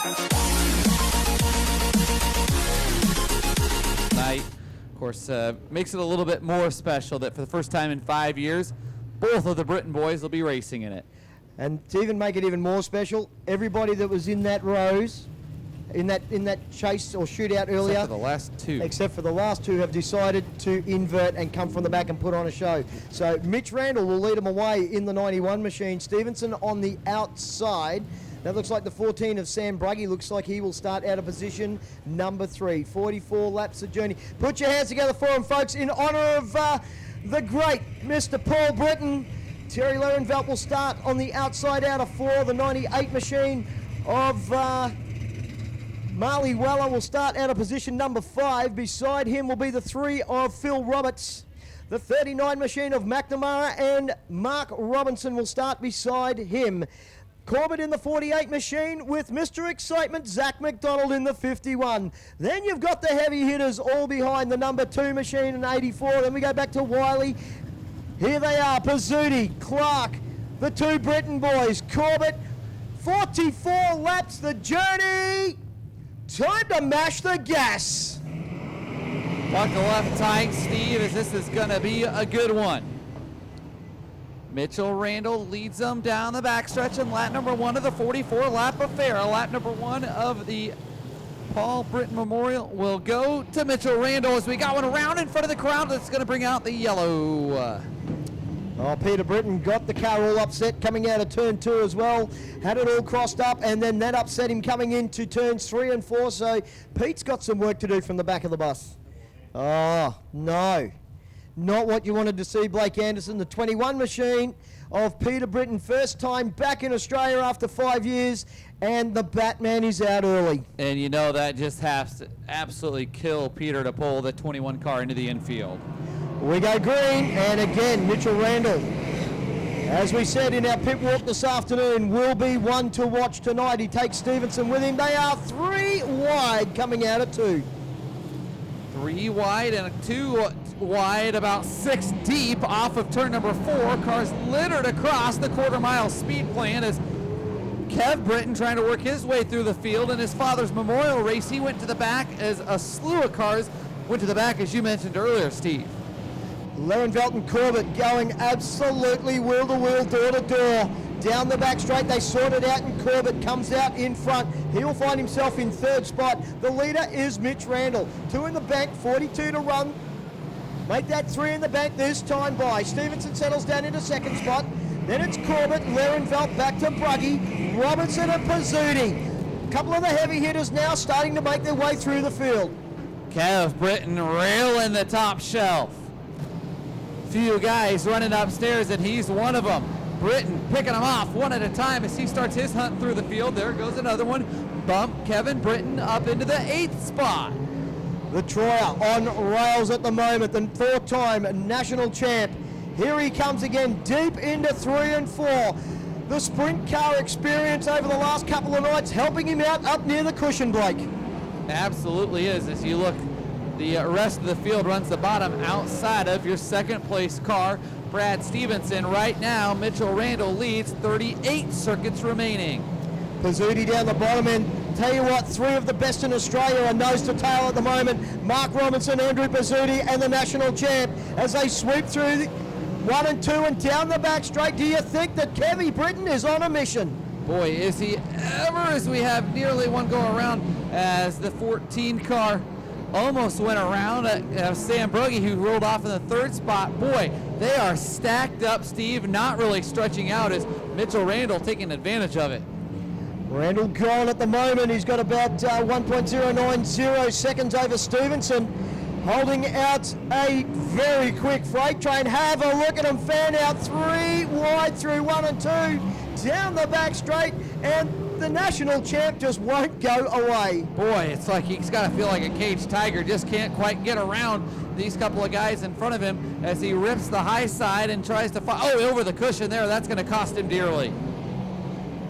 Night, of course, makes it a little bit more special that for the first time in 5 years, both of the Brittain boys will be racing in it. And to even make it even more special, everybody that was in that rows, in that chase or shootout earlier, except for the last two, have decided to invert and come from the back and put on a show. So Mitch Randall will lead them away in the 91 machine. Stevenson on the outside. That looks like the 14 of Sam Bruggy. Looks like he will start out of position number 3. 44 laps of journey. Put your hands together for him, folks, in honour of the great Mr. Paul Brittain. Terry Lerenvelt will start on the outside out of 4. The 98 machine of Marley Weller will start out of position number 5. Beside him will be the 3 of Phil Roberts. The 39 machine of McNamara and Mark Robinson will start beside him. Corbett in the 48 machine with Mr. Excitement, Zach McDonald in the 51. Then you've got the heavy hitters all behind the number 2 machine in 84. Then we go back to Wiley. Here they are, Pizzuti, Clark, the 2 Brittain boys, Corbett, 44 laps the journey. Time to mash the gas. Buckle up tight, Steve, as this is going to be a good one. Mitchell Randall leads them down the backstretch in lap number 1 of the 44 lap affair. Lap number 1 of the Paul Brittain Memorial will go to Mitchell Randall as we got one around in front of the crowd that's going to bring out the yellow. Oh, Peter Brittain got the car all upset coming out of turn 2 as well. Had it all crossed up, and then that upset him coming into turns 3 and 4. So Pete's got some work to do from the back of the bus. Oh, no. Not what you wanted to see, Blake Anderson. The 21 machine of Peter Brittain, first time back in Australia after 5 years, and the Batman is out early. And you know that just has to absolutely kill Peter to pull the 21 car into the infield. We go green, and again, Mitchell Randall, as we said in our pit walk this afternoon, will be one to watch tonight. He takes Stevenson with him. They are 3 wide coming out of 2. 3 wide and 2 wide, about 6 deep off of turn number 4. Cars littered across the quarter-mile speed plan as Kev Brittain trying to work his way through the field. In his father's memorial race, he went to the back as a slew of cars went to the back, as you mentioned earlier, Steve. Lerenvelt and Corbett going absolutely wheel-to-wheel, door-to-door. Down the back straight, they sort it out, and Corbett comes out in front. He'll find himself in 3rd spot. The leader is Mitch Randall. 2 in the bank, 42 to run. Make that 3 in the bank this time by. Stevenson settles down into 2nd spot. Then it's Corbett, Lerenvelt back to Bruggy, Robinson and Pizzuti. A couple of the heavy hitters now starting to make their way through the field. Kev Brittain railing the top shelf. Few guys running upstairs, and he's one of them. Brittain picking them off one at a time as he starts his hunt through the field. There goes another one. Bump Kevin Brittain up into the 8th spot. The Troyer on rails at the moment, the 4-time national champ. Here he comes again, deep into 3 and 4. The sprint car experience over the last couple of nights helping him out up near the cushion, Blake. Absolutely is. As you look, the rest of the field runs the bottom outside of your 2nd place car, Brad Stevenson. Right now, Mitchell Randall leads, 38 circuits remaining. Pizzuti down the bottom end. Tell you what, 3 of the best in Australia are nose to tail at the moment. Mark Robinson, Andrew Pizzuti, and the national champ as they sweep through 1 and 2 and down the back straight. Do you think that Kevy Brittain is on a mission? Boy, is he ever, as we have nearly one go around as the 14 car almost went around Sam Bruggy, who rolled off in the 3rd spot. Boy, they are stacked up, Steve, not really stretching out as Mitchell Randall taking advantage of it. Randall gone at the moment. He's got about 1.090 seconds over Stevenson, holding out a very quick freight train. Have a look at him fan out 3 wide through 1 and 2, down the back straight, and the national champ just won't go away. Boy, it's like he's got to feel like a caged tiger, just can't quite get around these couple of guys in front of him as he rips the high side and tries to over the cushion there. That's going to cost him dearly.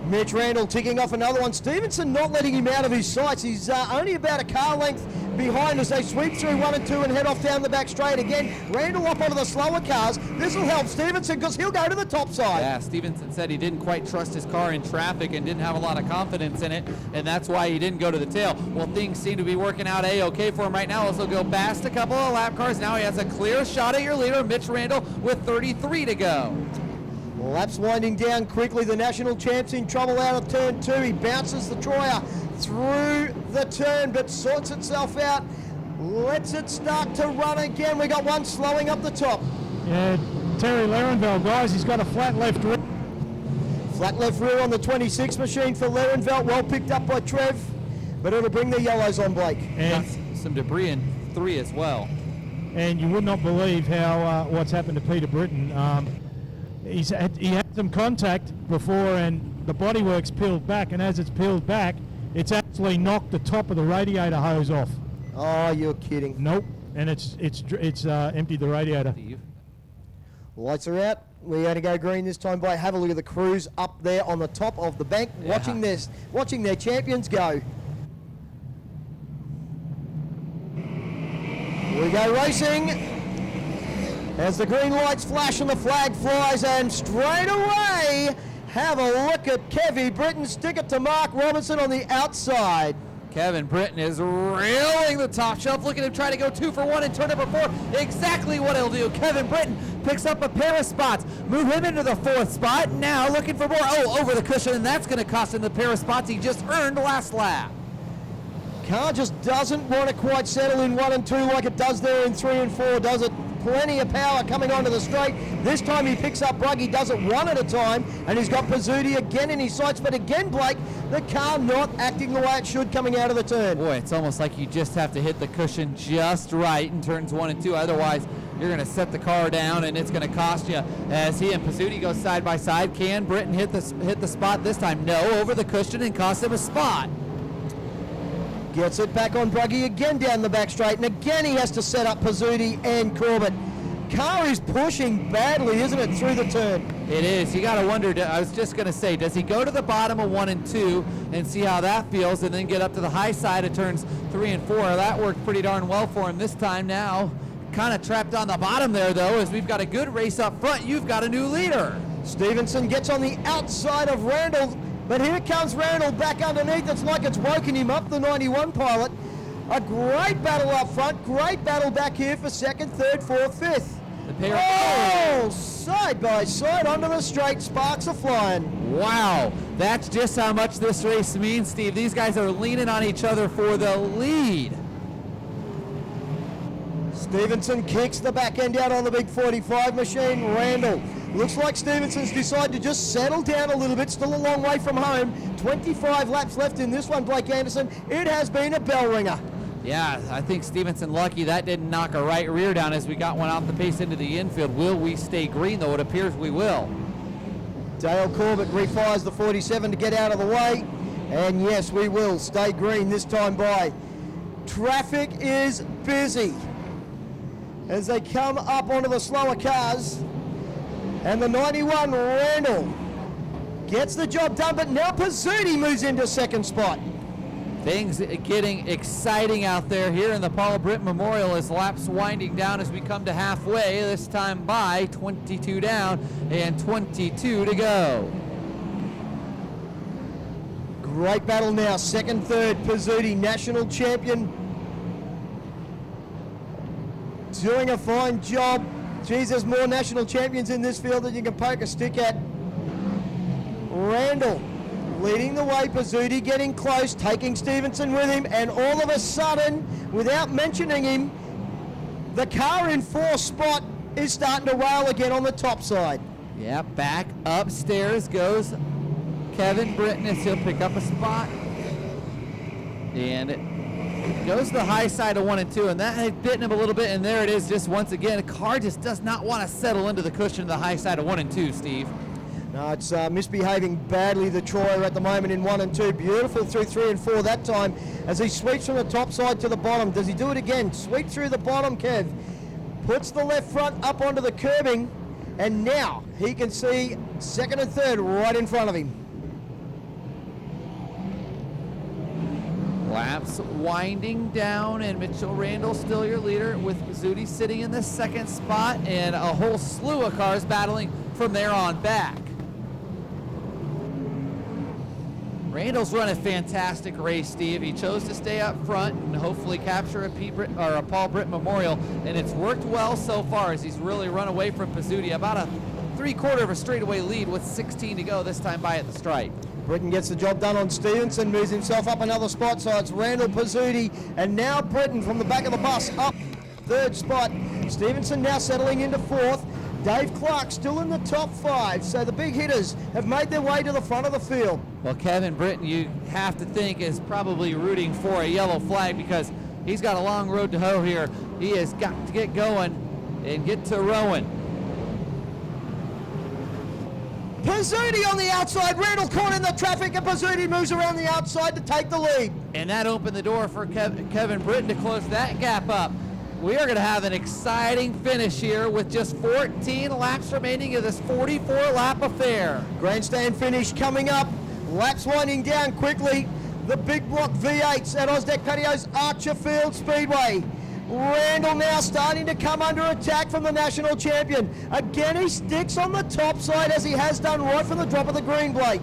Mitch Randall ticking off another one. Stevenson not letting him out of his sights. He's only about a car length behind as they sweep through 1 and 2 and head off down the back straight again. Randall up onto the slower cars. This will help Stevenson because he'll go to the top side. Yeah, Stevenson said he didn't quite trust his car in traffic and didn't have a lot of confidence in it, and that's why he didn't go to the tail. Well, things seem to be working out A-okay for him right now. He'll go past a couple of lap cars. Now he has a clear shot at your leader, Mitch Randall, with 33 to go. Laps winding down quickly. The national champ's in trouble out of turn 2. He bounces the Troyer through the turn, but sorts itself out. Lets it start to run again. We got one slowing up the top. Yeah, Terry Larenveld, guys, he's got a flat left rear. Flat left rear on the 26 machine for Larenveld. Well picked up by Trev, but it'll bring the yellows on, Blake. And some debris in 3 as well. And you would not believe how what's happened to Peter Brittain. He had some contact before, and the bodywork's peeled back, and as it's peeled back, it's actually knocked the top of the radiator hose off. Oh, you're kidding. Nope, and it's emptied the radiator. Lights are out. We're going to go green this time. By have a look at the crews up there on the top of the bank, watching their champions go. We go racing. As the green lights flash and the flag flies, and straight away, have a look at Kevy Brittain stick it to Mark Robinson on the outside. Kevin Brittain is reeling the top shelf. Look at him try to go 2 for 1 in turn number 4. Exactly what he'll do. Kevin Brittain picks up a pair of spots. Move him into the 4th spot. Now looking for more. Oh, over the cushion, and that's going to cost him the pair of spots he just earned last lap. Car just doesn't want to quite settle in 1 and 2 like it does there in 3 and 4, does it? Plenty of power coming onto the straight. This time he picks up Bruggy, does it 1 at a time, and he's got Pizzuti again in his sights. But again, Blake, the car not acting the way it should coming out of the turn. Boy, it's almost like you just have to hit the cushion just right in turns 1 and 2. Otherwise, you're going to set the car down, and it's going to cost you. As he and Pizzuti go side by side, can Brittain hit the spot this time? No, over the cushion and cost him a spot. Gets it back on Bruggy again down the back straight, and again he has to set up Pizzuti and Corbett. Car is pushing badly, isn't it, through the turn? It is. You got to wonder, I was just going to say, does he go to the bottom of 1 and 2 and see how that feels, and then get up to the high side of turns 3 and 4? That worked pretty darn well for him this time. Now kind of trapped on the bottom there, though, as we've got a good race up front. You've got a new leader. Stevenson gets on the outside of Randall, but here comes Randall back underneath. It's like it's woken him up, the 91 pilot. A great battle up front, great battle back here for 2nd, 3rd, 4th, 5th. Oh, side by side onto the straight, sparks are flying. Wow, that's just how much this race means, Steve. These guys are leaning on each other for the lead. Stevenson kicks the back end out on the big 45 machine. Randall, looks like Stevenson's decided to just settle down a little bit, still a long way from home. 25 laps left in this one, Blake Anderson. It has been a bell ringer. Yeah, I think Stevenson lucky that didn't knock a right rear down as we got one off the pace into the infield. Will we stay green, though? It appears we will. Dale Corbett refires the 47 to get out of the way. And yes, we will stay green this time by. Traffic is busy as they come up onto the slower cars. And the 91 Randall gets the job done, but now Pizzuti moves into 2nd spot. Things getting exciting out there here in the Paul Brittain Memorial as laps winding down as we come to halfway. This time by 22 down and 22 to go. Great battle now, 2nd, 3rd, Pizzuti, national champion. Doing a fine job. Geez, there's more national champions in this field than you can poke a stick at. Randall leading the way, Pizzuti getting close, taking Stevenson with him, and all of a sudden, without mentioning him, the car in 4th spot is starting to rail again on the top side. Yeah, back upstairs goes Kevin Brittain as he'll pick up a spot. And it goes to the high side of 1 and 2, and that had bitten him a little bit, and there it is just once again. A car just does not want to settle into the cushion of the high side of 1 and 2, Steve. No, it's misbehaving badly, the Troyer at the moment in 1 and 2. Beautiful through 3 and 4 that time as he sweeps from the top side to the bottom. Does he do it again? Sweep through the bottom, Kev. Puts the left front up onto the curbing, and now he can see 2nd and 3rd right in front of him. laps winding down, and Mitchell Randall still your leader, with Pizzuti sitting in the second spot, and a whole slew of cars battling from there on back. Randall's run a fantastic race, Steve. He chose to stay up front and hopefully capture a Paul Brittain Memorial, and it's worked well so far as he's really run away from Pizzuti. About a 3/4 of a straightaway lead with 16 to go, this time by at the stripe. Brittain gets the job done on Stevenson, moves himself up another spot, so it's Randall, Pizzuti, and now Brittain from the back of the bus up third spot. Stevenson now settling into fourth. Dave Clark still in the top 5, so the big hitters have made their way to the front of the field. Well, Kevin Brittain, you have to think, is probably rooting for a yellow flag because he's got a long road to hoe here. He has got to get going and get to rowing. Pizzuti on the outside, Randall caught in the traffic, and Pizzuti moves around the outside to take the lead. And that opened the door for Kevin Brittain to close that gap up. We are going to have an exciting finish here with just 14 laps remaining of this 44-lap affair. Grandstand finish coming up. Laps winding down quickly. The big block V8s at Osdeck Patio's Archerfield Speedway. Randall now starting to come under attack from the national champion. Again, he sticks on the top side as he has done right from the drop of the green, Blake.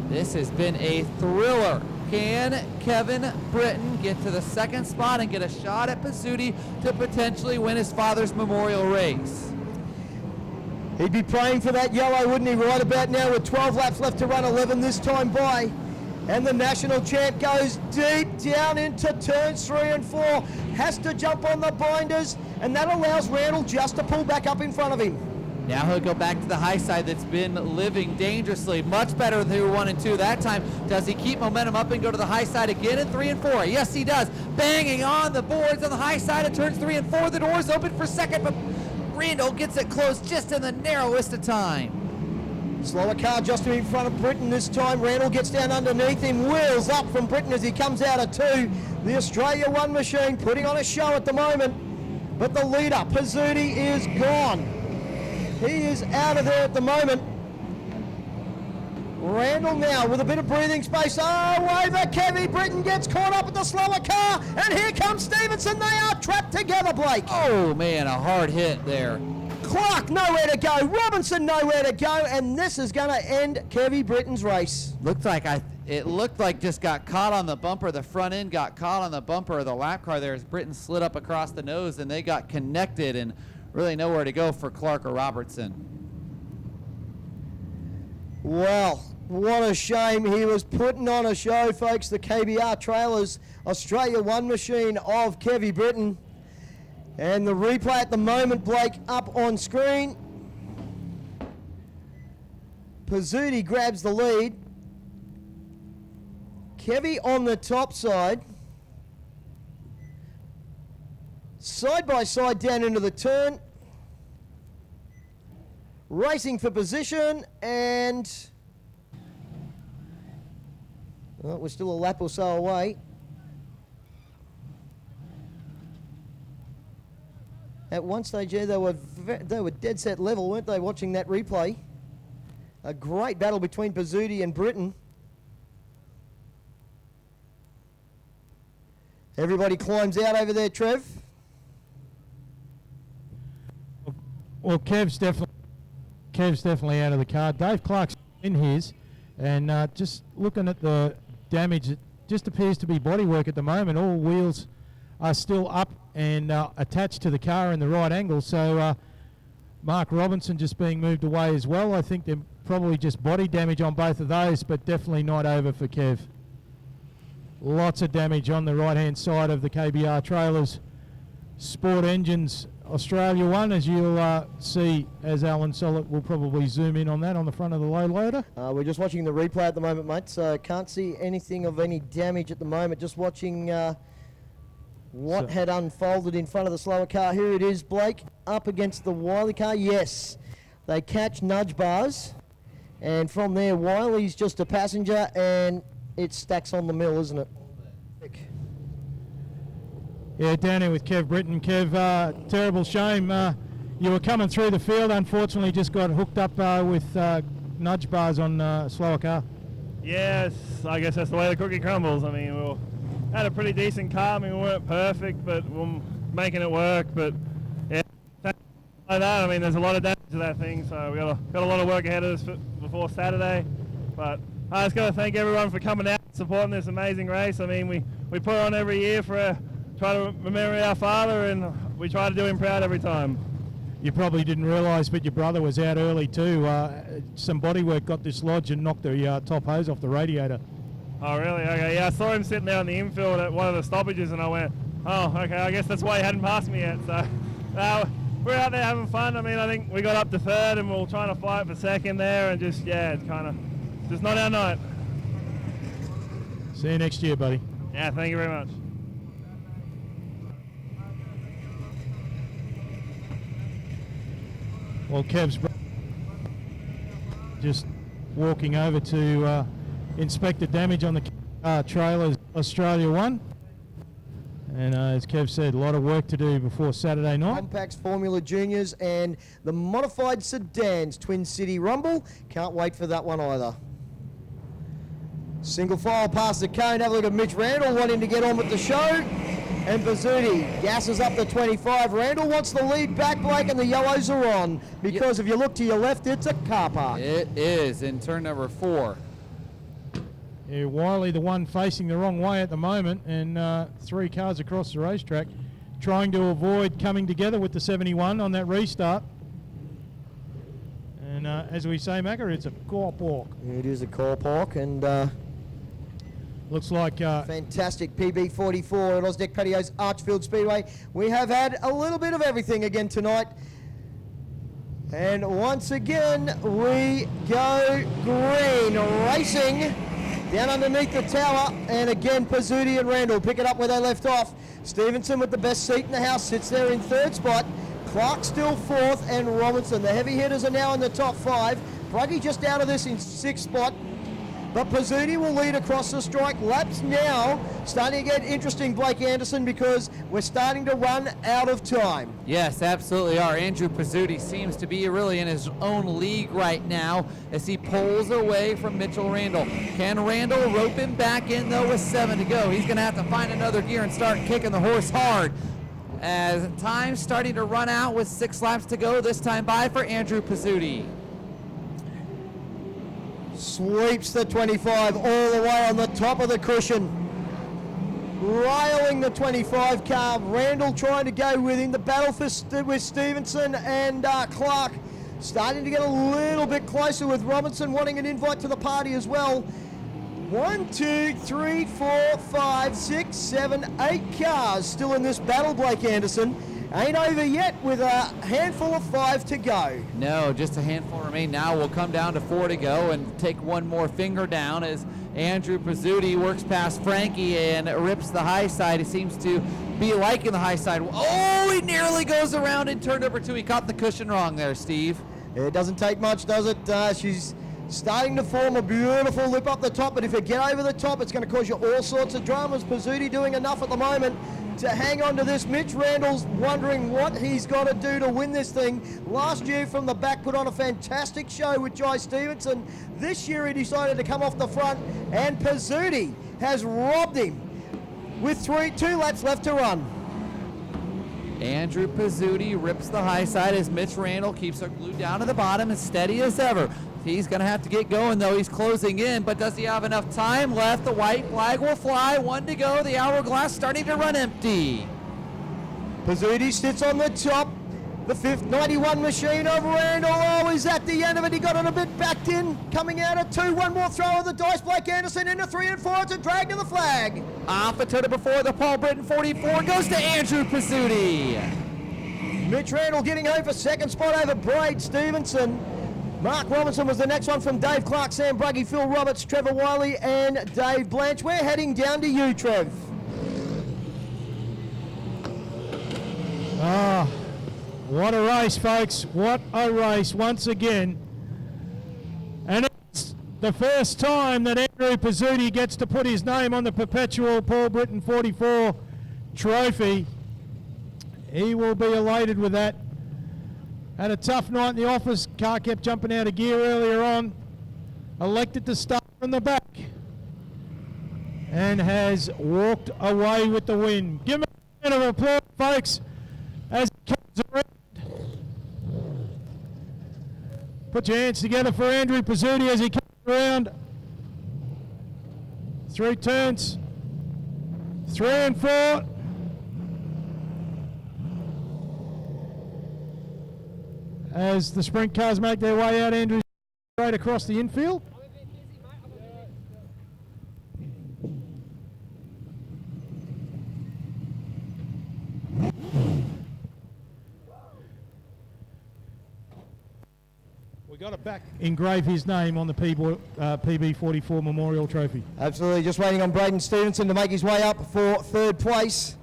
This has been a thriller. Can Kevin Brittain get to the second spot and get a shot at Pizzuti to potentially win his father's memorial race? He'd be praying for that yellow, wouldn't he, right about now, with 12 laps left to run, 11 this time by. And the national champ goes deep down into turns 3 and 4, has to jump on the binders, and that allows Randall just to pull back up in front of him. Now he'll go back to the high side that's been living dangerously. Much better than 1 and 2 that time. Does he keep momentum up and go to the high side again in 3 and 4? Yes, he does. Banging on the boards on the high side of turns 3 and 4. The door's open for second, but Randall gets it closed just in the narrowest of time. Slower car just in front of Brittain this time. Randall gets down underneath him, wheels up from Brittain as he comes out of 2. The Australia 1 machine putting on a show at the moment, but the leader, Pizzuti, is gone. He is out of there at the moment. Randall now with a bit of breathing space. Oh, over Kevy. Brittain gets caught up with the slower car. And here comes Stevenson. They are trapped together, Blake. Oh, man, a hard hit there. Clark nowhere to go. Robinson nowhere to go. And this is going to end Kevy Brittain's race. It looked like just got caught on the bumper. The front end got caught on the bumper of the lap car there as Brittain slid up across the nose, and they got connected and really nowhere to go for Clark or Robertson. Well, what a shame. He was putting on a show, folks. The KBR Trailers Australia 1 machine of Kevy Brittain. And the replay at the moment, Blake, up on screen. Pizzuti grabs the lead. Kevy on the top side. Side by side down into the turn. Racing for position, and well, we're still a lap or so away. At one stage there, they were dead set level, weren't they, watching that replay? A great battle between Pizzuti and Brittain. Everybody climbs out over there, Trev. Well, Kev's definitely out of the car. Dave Clark's in his, and just looking at the damage, it just appears to be bodywork at the moment. All wheels are still up and attached to the car in the right angle. So Mark Robinson just being moved away as well. I think they're probably just body damage on both of those, but definitely not over for Kev. Lots of damage on the right-hand side of the KBR Trailers Sport Engines Australia 1, as you'll see as Alan Sollett will probably zoom in on that on the front of the low loader. We're just watching the replay at the moment, mate, so can't see anything of any damage at the moment. Just watching what had unfolded in front of the slower car. Here it is, Blake, up against the Wiley car. Yes, they catch nudge bars, and from there Wiley's just a passenger, and it stacks on the mill, isn't it? Yeah, down here with Kev Brittain. Kev, terrible shame. You were coming through the field, unfortunately just got hooked up with nudge bars on a slower car. Yes, I guess that's the way the cookie crumbles. I mean, had a pretty decent car. I mean, we weren't perfect, but we're making it work. But yeah, like that. I mean, there's a lot of damage to that thing, so we got a lot of work ahead of us before Saturday. But I just got to thank everyone for coming out and supporting this amazing race. I mean, we put it on every year try to remember our father, and we try to do him proud every time. You probably didn't realise, but your brother was out early too. Some bodywork got dislodged and knocked the top hose off the radiator. Oh, really? Okay, yeah, I saw him sitting there on the infield at one of the stoppages, and I went, oh, okay, I guess that's why he hadn't passed me yet. So we're out there having fun. I mean, I think we got up to third, and we were trying to fight for second there, and just, yeah, it's kind of just not our night. See you next year, buddy. Yeah, thank you very much. Well, Kev's just walking over to inspect the damage on the trailers Australia 1. And as Kev said, a lot of work to do before Saturday night. Compacts, Formula Juniors, and the modified sedans, Twin City Rumble. Can't wait for that one either. Single file past the cone. Have a look at Mitch Randall wanting to get on with the show. And Pizzuti gasses up the 25. Randall wants the lead back, Blake, and the yellows are on. Because if you look to your left, it's a car park. It is in turn number 4. Yeah, Wiley, the one facing the wrong way at the moment, and 3 cars across the racetrack trying to avoid coming together with the 71 on that restart. And as we say, Macca, it's a car park. It is a car park, and looks like fantastic PB44 at Ausdeck Patios Archerfield Speedway. We have had a little bit of everything again tonight. And once again, we go green, racing down underneath the tower. And again, Pizzuti and Randall pick it up where they left off. Stevenson with the best seat in the house sits there in 3rd spot. Clark still 4th, and Robinson. The heavy hitters are now in the top 5. Bruggy just out of this in 6th spot. But Pizzuti will lead across the strike. Laps now starting to get interesting, Blake Anderson, because we're starting to run out of time. Yes, absolutely are. Andrew Pizzuti seems to be really in his own league right now as he pulls away from Mitchell Randall. Can Randall rope him back in, though, with 7 to go? He's going to have to find another gear and start kicking the horse hard. As time's starting to run out with 6 laps to go, this time by for Andrew Pizzuti. Sweeps the 25 all the way on the top of the cushion. Riling the 25 car. Randall trying to go within the battle with Stevenson and Clark. Starting to get a little bit closer with Robinson wanting an invite to the party as well. 1, 2, 3, 4, 5, 6, 7, 8 cars still in this battle, Blake Anderson. Ain't over yet with a handful of 5 to go. No, just a handful remain. Now we'll come down to 4 to go and take one more finger down as Andrew Pizzuti works past Frankie and rips the high side. He seems to be liking the high side. Oh, he nearly goes around in turn number 2. He caught the cushion wrong there, Steve. It doesn't take much, does it? She's starting to form a beautiful lip up the top, but if you get over the top, it's going to cause you all sorts of dramas. Pizzuti doing enough at the moment to hang on to this. Mitch Randall's wondering what he's got to do to win this thing. Last year from the back put on a fantastic show with Jai Stevenson. This year he decided to come off the front, and Pizzuti has robbed him with 2 laps left to run. Andrew Pizzuti rips the high side as Mitch Randall keeps her glued down to the bottom as steady as ever. He's going to have to get going, though. He's closing in, but does he have enough time left? The white flag will fly. 1 to go. The hourglass starting to run empty. Pizzuti sits on the top. The 5th 91 machine of Randall. Oh, he's at the end of it. He got it a bit backed in. Coming out at 2. One more throw of the dice. Blake Anderson into 3 and 4. It's a drag to the flag. Off a turn before the Paul Brittain 44 goes to Andrew Pizzuti. Mitch Randall getting home for 2nd spot over Braid Stevenson. Mark Robinson was the next one from Dave Clark, Sam Bruggy, Phil Roberts, Trevor Wiley, and Dave Blanche. We're heading down to you, Trev. Ah, what a race, folks. What a race once again. And it's the first time that Andrew Pizzuti gets to put his name on the perpetual Paul Brittain 44 trophy. He will be elated with that. Had a tough night in the office. Car kept jumping out of gear earlier on. Elected to start from the back. and has walked away with the win. Give him a round of applause, folks, as he comes around. Put your hands together for Andrew Pizzuti as he comes around. 3 turns, 3 and 4. As the sprint cars make their way out, Andrew straight across the infield. We got to back engrave his name on the PB44 Memorial Trophy. Absolutely, just waiting on Brayden Stevenson to make his way up for 3rd place.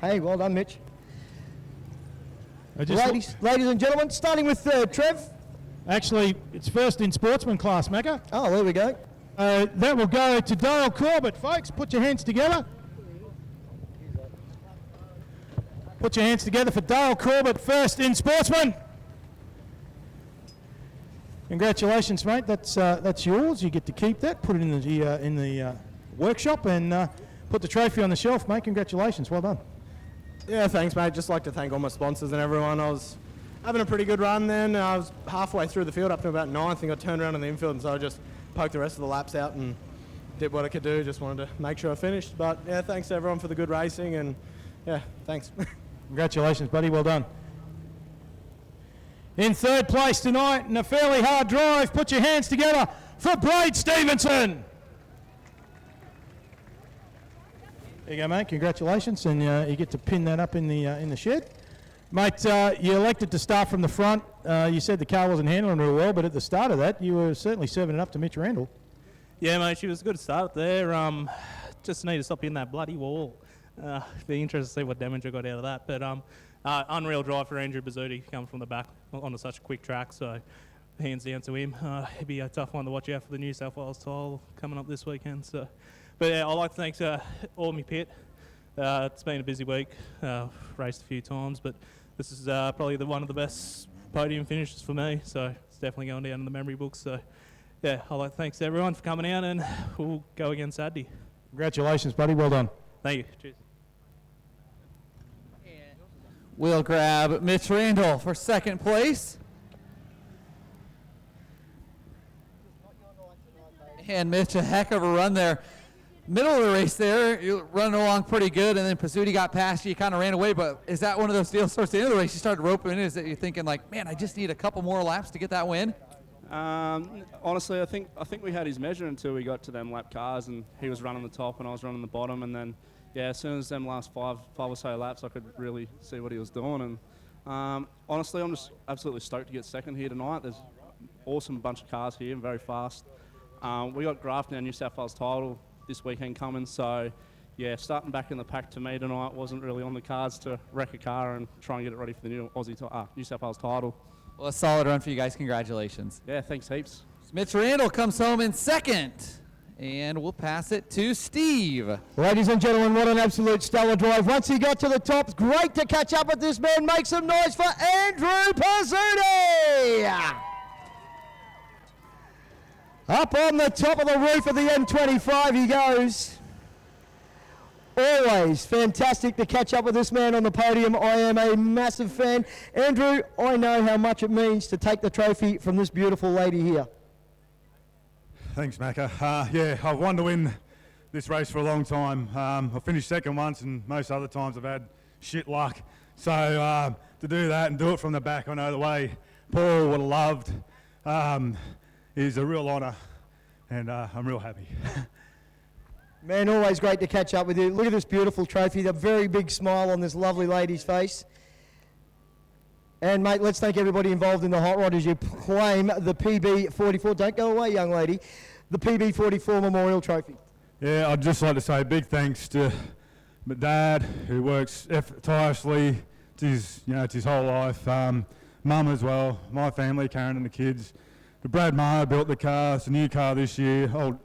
Hey, well done, Mitch. Ladies and gentlemen, starting with 3rd, Trev. Actually, it's first in sportsman class, Macca. Oh, there we go. That will go to Dale Corbett, folks. Put your hands together. Put your hands together for Dale Corbett, first in sportsman. Congratulations, mate. That's yours. You get to keep that. Put it in the workshop and put the trophy on the shelf, mate. Congratulations. Well done. Yeah, thanks, mate. Just like to thank all my sponsors and everyone. I was having a pretty good run then. I was halfway through the field up to about 9th and got turned around on the infield, and so I just poked the rest of the laps out and did what I could do. Just wanted to make sure I finished. But yeah, thanks to everyone for the good racing, and yeah, thanks. Congratulations, buddy. Well done. In 3rd place tonight in a fairly hard drive, put your hands together for Brayden Stevenson. There you go, mate. Congratulations, and you get to pin that up in the shed. Mate, you elected to start from the front. You said the car wasn't handling real well, but at the start of that, you were certainly serving it up to Mitch Randall. Yeah, mate, she was a good start there. Just need to stop hitting that bloody wall. Be interested to see what damage I got out of that. But unreal drive for Andrew Pizzuti coming from the back onto such a quick track. So hands down to him. It'd be a tough one to watch out for the New South Wales title coming up this weekend. So, but yeah, I'd like to thank all my pit. It's been a busy week. Raced a few times, but this is probably one of the best podium finishes for me. So it's definitely going down in the memory books. So yeah, I'd like to thank everyone for coming out, and we'll go again Saturday. Congratulations, buddy. Well done. Thank you. Cheers. We'll grab Mitch Randall for 2nd place. And Mitch, a heck of a run there. Middle of the race there, you're running along pretty good, and then Pizzuti got past you, you kind of ran away, but is that one of those deals towards the end of the race you started roping in? Is that you're thinking like, man, I just need a couple more laps to get that win? Honestly, I think we had his measure until we got to them lap cars, and he was running the top and I was running the bottom, and then yeah, as soon as them last five or so laps, I could really see what he was doing. And honestly, I'm just absolutely stoked to get 2nd here tonight. There's an awesome bunch of cars here, very fast. We got Grafton, our New South Wales title, this weekend coming. So yeah, starting back in the pack to me tonight wasn't really on the cards to wreck a car and try and get it ready for the New South Wales title. Well, a solid run for you guys. Congratulations. Yeah, thanks heaps. Mitch Randall comes home in 2nd. And we'll pass it to Steve. Ladies and gentlemen, what an absolute stellar drive. Once he got to the top, it's great to catch up with this man. Make some noise for Andrew Pizzuti. Up on the top of the roof of the M25 he goes. Always fantastic to catch up with this man on the podium. I am a massive fan. Andrew, I know how much it means to take the trophy from this beautiful lady here. Thanks, Macca. Yeah, I've wanted to win this race for a long time. I've finished 2nd once, and most other times I've had shit luck. So to do that and do it from the back, I know the way Paul would have loved, is a real honour, and I'm real happy. Man, always great to catch up with you. Look at this beautiful trophy, the very big smile on this lovely lady's face. And, mate, let's thank everybody involved in the hot rod as you claim the PB44. Don't go away, young lady. The PB44 Memorial Trophy. Yeah, I'd just like to say big thanks to my dad, who works tirelessly. It's his whole life. Mum as well, my family, Karen and the kids. To Brad Maher built the car. It's a new car this year. Old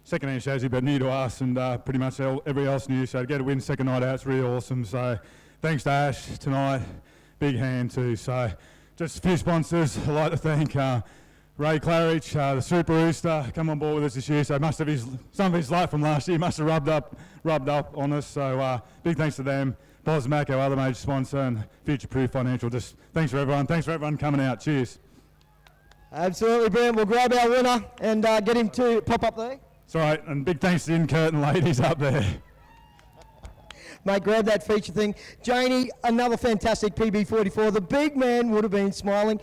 second-hand chassis, but new to us, and pretty much everybody else new. So to get a win 2nd night out, it's really awesome. So thanks to Ash tonight. Big hand too. So just a few sponsors I'd like to thank. Ray Claridge, the Super Rooster, come on board with us this year. So must have some of his luck from last year must have rubbed up on us. So big thanks to them. Bosmac, our other major sponsor, and Future Proof Financial. Just thanks for everyone. Thanks for everyone coming out. Cheers. Absolutely, Britten. We'll grab our winner and get him to pop up there. It's all right, and big thanks to the in-curtain ladies up there. Mate, grab that feature thing. Janie, another fantastic PB44. The big man would have been smiling,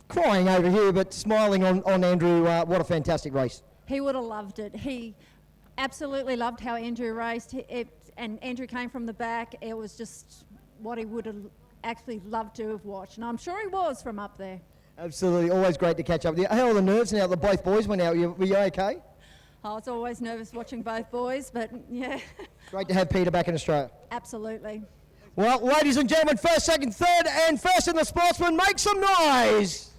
crying over here, but smiling on Andrew. What a fantastic race. He would have loved it. He absolutely loved how Andrew raced. And Andrew came from the back. It was just what he would have actually loved to have watched. And I'm sure he was from up there. Absolutely. Always great to catch up with you. How are the nerves now that both boys went out? Were you okay? I was always nervous watching both boys, but yeah. Great to have Peter back in Australia. Absolutely. Well, ladies and gentlemen, first, second, third, and first in the sportsman, make some noise!